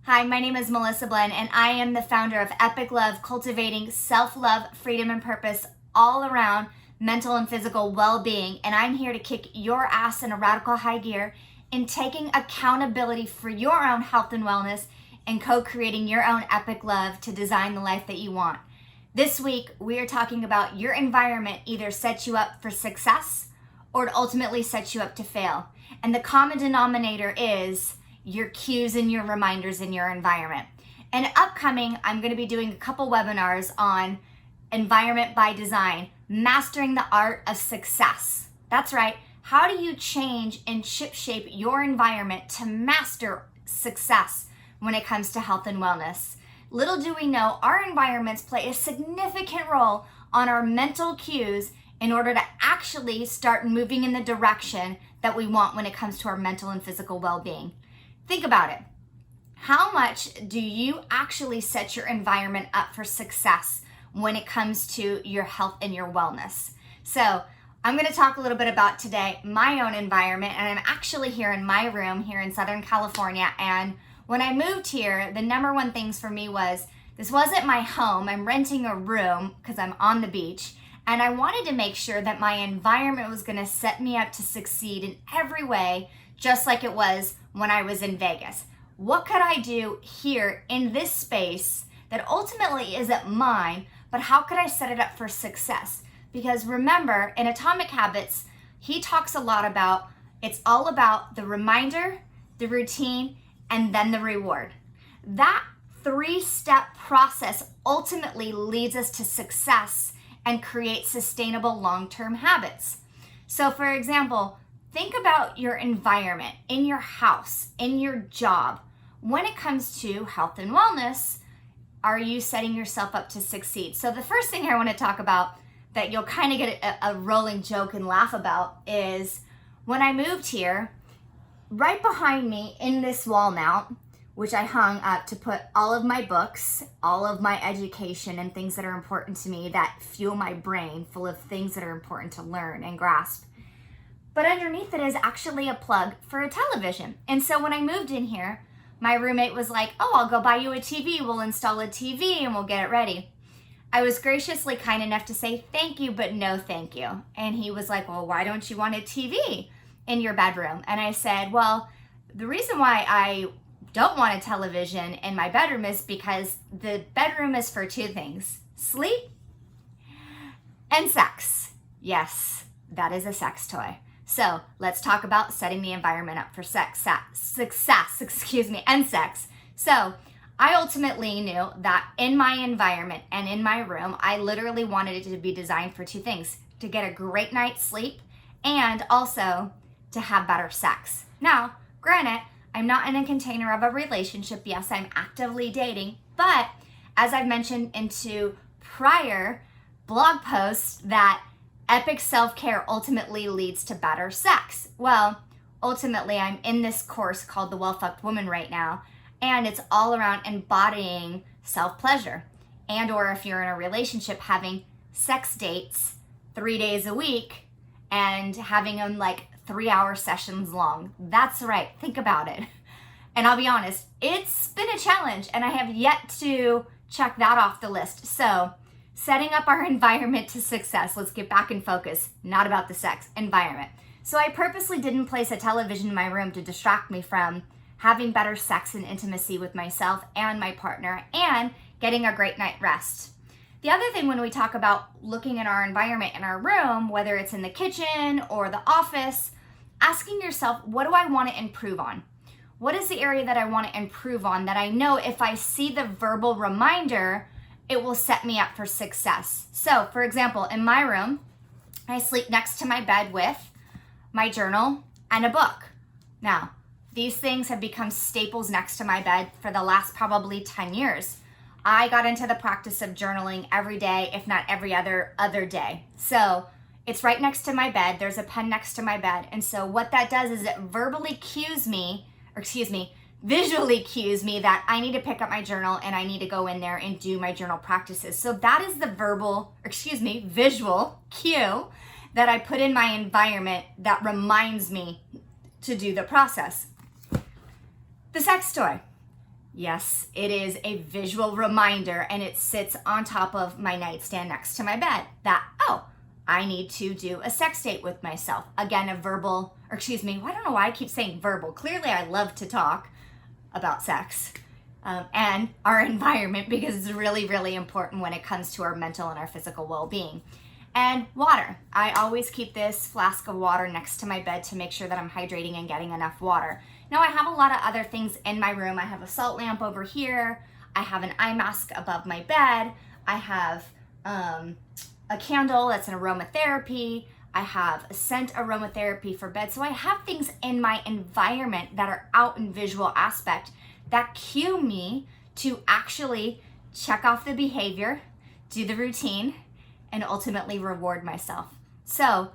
Hi, my name is Melissa Blen, and I am the founder of Epic Love, cultivating self-love, freedom, and purpose all around mental and physical well-being. And I'm here to kick your ass in a radical high gear in taking accountability for your own health and wellness and co-creating your own epic love to design the life that you want. This week, we are talking about your environment either sets you up for success or it ultimately sets you up to fail. And the common denominator is your cues and your reminders in your environment. And upcoming, I'm going to be doing a couple webinars on environment by design, mastering the art of success. That's right. How do you change and ship-shape your environment to master success when it comes to health and wellness? Little do we know, our environments play a significant role on our mental cues in order to actually start moving in the direction that we want when it comes to our mental and physical well-being. Think about it. How much do you actually set your environment up for success when it comes to your health and your wellness? So I'm going to talk a little bit about today my own environment, and I'm actually here in my room here in Southern California. And when I moved here, the number one things for me was this wasn't my home. I'm renting a room because I'm on the beach, and I wanted to make sure that my environment was going to set me up to succeed in every way, just like it was when I was in Vegas. What could I do here in this space that ultimately isn't mine, but how could I set it up for success? Because remember, in Atomic Habits, he talks a lot about, it's all about the reminder, the routine, and then the reward. That three-step process ultimately leads us to success and creates sustainable long-term habits. So for example, think about your environment in your house, in your job. When it comes to health and wellness, are you setting yourself up to succeed? So the first thing I want to talk about that you'll kind of get a rolling joke and laugh about is when I moved here, right behind me in this wall mount, which I hung up to put all of my books, all of my education and things that are important to me that fuel my brain full of things that are important to learn and grasp. But underneath it is actually a plug for a television. And so when I moved in here, my roommate was like, oh, I'll go buy you a TV. We'll install a TV and we'll get it ready. I was graciously kind enough to say thank you, but no thank you. And he was like, well, why don't you want a TV in your bedroom? And I said, well, the reason why I don't want a television in my bedroom is because the bedroom is for two things: sleep and sex. Yes, that is a sex toy. So let's talk about setting the environment up for success, and sex. So I ultimately knew that in my environment and in my room, I literally wanted it to be designed for two things: to get a great night's sleep and also to have better sex. Now, granted, I'm not in a container of a relationship. Yes, I'm actively dating, but as I've mentioned into prior blog posts that epic self-care ultimately leads to better sex. Well, ultimately, I'm in this course called The Well-Fucked Woman right now, and it's all around embodying self-pleasure. And or if you're in a relationship, having sex dates 3 days a week and having them like 3-hour sessions long. That's right, think about it. And I'll be honest, it's been a challenge and I have yet to check that off the list. So setting up our environment to success. Let's get back in focus. Not about the sex, environment. So I purposely didn't place a television in my room to distract me from having better sex and intimacy with myself and my partner and getting a great night rest. The other thing when we talk about looking at our environment in our room, whether it's in the kitchen or the office, asking yourself, what do I want to improve on? What is the area that I want to improve on that I know if I see the verbal reminder, it will set me up for success? So, for example, in my room, I sleep next to my bed with my journal and a book. Now, these things have become staples next to my bed for the last probably 10 years. I got into the practice of journaling every day, if not every other day. So it's right next to my bed. There's a pen next to my bed. And so what that does is it visually cues me that I need to pick up my journal and I need to go in there and do my journal practices. So that is the visual cue that I put in my environment that reminds me to do the process. The sex toy. Yes, it is a visual reminder, and it sits on top of my nightstand next to my bed that, oh, I need to do a sex date with myself. Again, I don't know why I keep saying verbal. Clearly, I love to talk about sex and our environment because it's really, really important when it comes to our mental and our physical well-being. And water. I always keep this flask of water next to my bed to make sure that I'm hydrating and getting enough water. Now, I have a lot of other things in my room. I have a salt lamp over here. I have an eye mask above my bed. I have a candle that's an aromatherapy. I have a scent aromatherapy for bed. So I have things in my environment that are out in visual aspect that cue me to actually check off the behavior, do the routine, and ultimately reward myself. So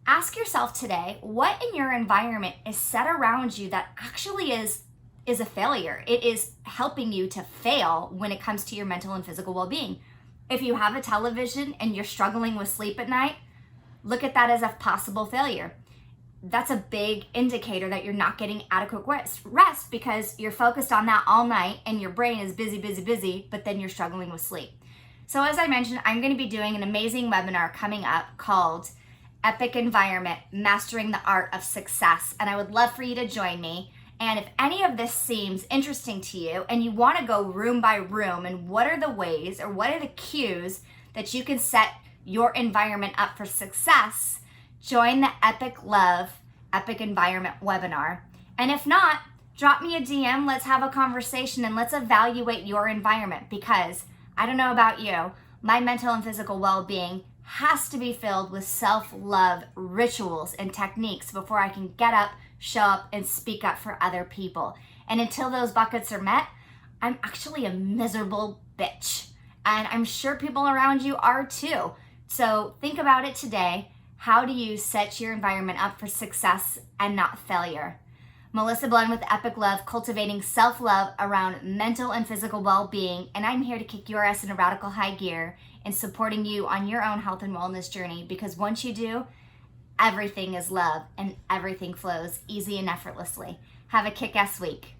ask yourself today, what in your environment is set around you that actually is a failure? It is helping you to fail when it comes to your mental and physical well-being. If you have a television and you're struggling with sleep at night, look at that as a possible failure. That's a big indicator that you're not getting adequate rest because you're focused on that all night and your brain is busy, but then you're struggling with sleep. So as I mentioned, I'm going to be doing an amazing webinar coming up called Epic Environment, Mastering the Art of Success. And I would love for you to join me. And if any of this seems interesting to you and you want to go room by room and what are the ways or what are the cues that you can set your environment up for success, join the Epic Love, Epic Environment webinar. And if not, drop me a DM, let's have a conversation and let's evaluate your environment because I don't know about you, my mental and physical well-being has to be filled with self-love rituals and techniques before I can get up, show up, and speak up for other people. And until those buckets are met, I'm actually a miserable bitch. And I'm sure people around you are too. So think about it today. How do you set your environment up for success and not failure? Melissa Blend with Epic Love, cultivating self-love around mental and physical well-being, and I'm here to kick your ass into radical high gear and supporting you on your own health and wellness journey because once you do, everything is love and everything flows easy and effortlessly. Have a kick-ass week.